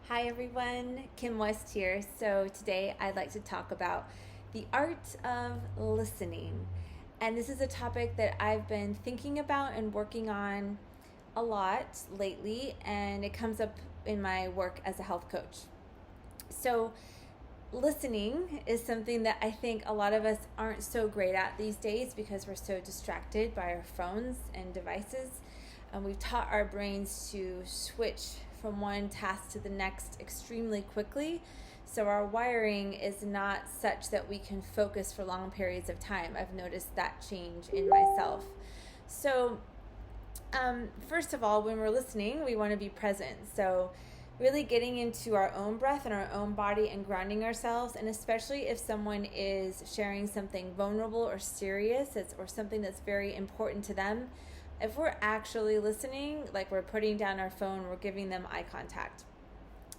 Hi everyone, Kim West here. So today I'd like to talk about the art of listening. And this is a topic that I've been thinking about and working on a lot lately, and it comes up in my work as a health coach. So listening is something that I think a lot of us aren't so great at these days because we're so distracted by our phones and devices. And we've taught our brains to switch from one task to the next extremely quickly. So our wiring is not such that we can focus for long periods of time. I've noticed that change in myself. So first of all, when we're listening, we want to be present. So really getting into our own breath and our own body and grounding ourselves, and especially if someone is sharing something vulnerable or serious or something that's very important to them, if we're actually listening, like we're putting down our phone, we're giving them eye contact.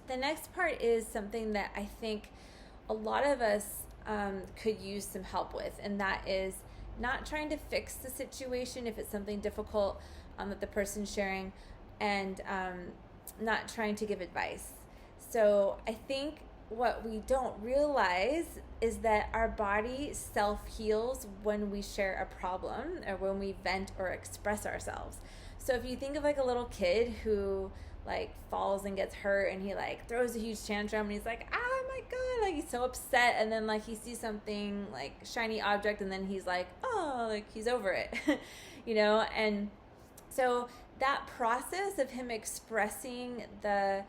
The next part is something that I think a lot of us could use some help with, and that is not trying to fix the situation if it's something difficult that the person's sharing, and not trying to give advice. So I think what we don't realize is that our body self-heals when we share a problem or when we vent or express ourselves. So if you think of like a little kid who like falls and gets hurt and he like throws a huge tantrum and he's like, oh my god, like he's so upset, and then like he sees something like shiny object and then he's like, oh, like he's over it. And so that process of him expressing the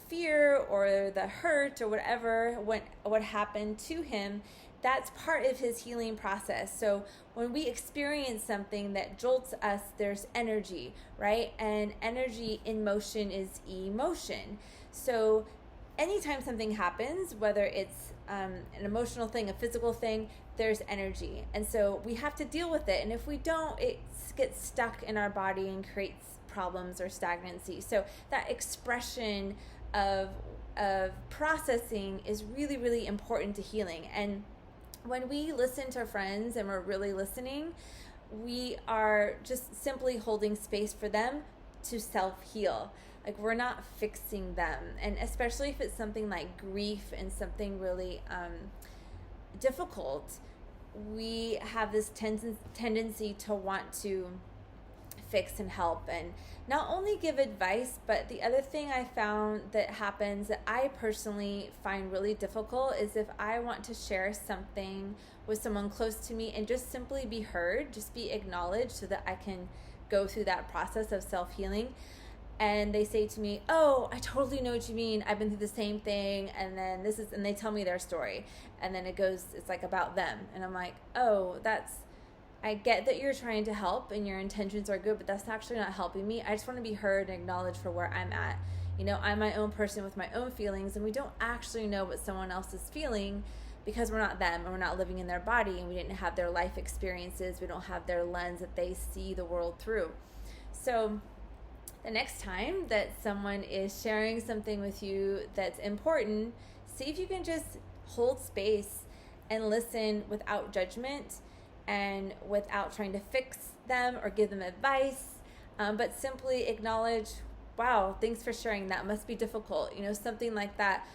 fear or the hurt or whatever what happened to him, that's part of his healing process. So when we experience something that jolts us, there's energy, right? And energy in motion is emotion. So anytime something happens, whether it's an emotional thing, a physical thing, there's energy. And so we have to deal with it. And if we don't, it gets stuck in our body and creates problems or stagnancy. So that expression of processing is really, really important to healing. And when we listen to friends and we're really listening, we are just simply holding space for them to self-heal. Like we're not fixing them. And especially if it's something like grief and something really difficult, we have this tendency to want to fix and help and not only give advice, but the other thing I found that happens that I personally find really difficult is if I want to share something with someone close to me and just simply be heard, just be acknowledged so that I can go through that process of self-healing. And they say to me, oh, I totally know what you mean. I've been through the same thing. And then and they tell me their story. And then it's like about them. And I'm like, oh, I get that you're trying to help and your intentions are good, but that's actually not helping me. I just want to be heard and acknowledged for where I'm at. I'm my own person with my own feelings, and we don't actually know what someone else is feeling because we're not them and we're not living in their body and we didn't have their life experiences. We don't have their lens that they see the world through. So the next time that someone is sharing something with you that's important, see if you can just hold space and listen without judgment and without trying to fix them or give them advice, but simply acknowledge, wow, thanks for sharing that. Must be difficult, something like that.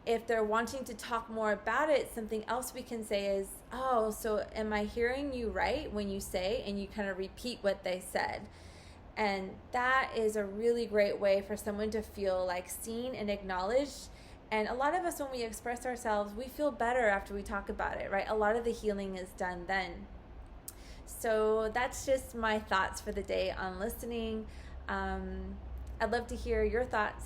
If they're wanting to talk more about it, something else we can say is, oh, so am I hearing you right when you say, and you kind of repeat what they said. And that is a really great way for someone to feel like seen and acknowledged. And a lot of us, when we express ourselves, we feel better after we talk about it, right? A lot of the healing is done then. So that's just my thoughts for the day on listening. I'd love to hear your thoughts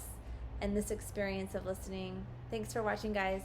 and this experience of listening. Thanks for watching, guys.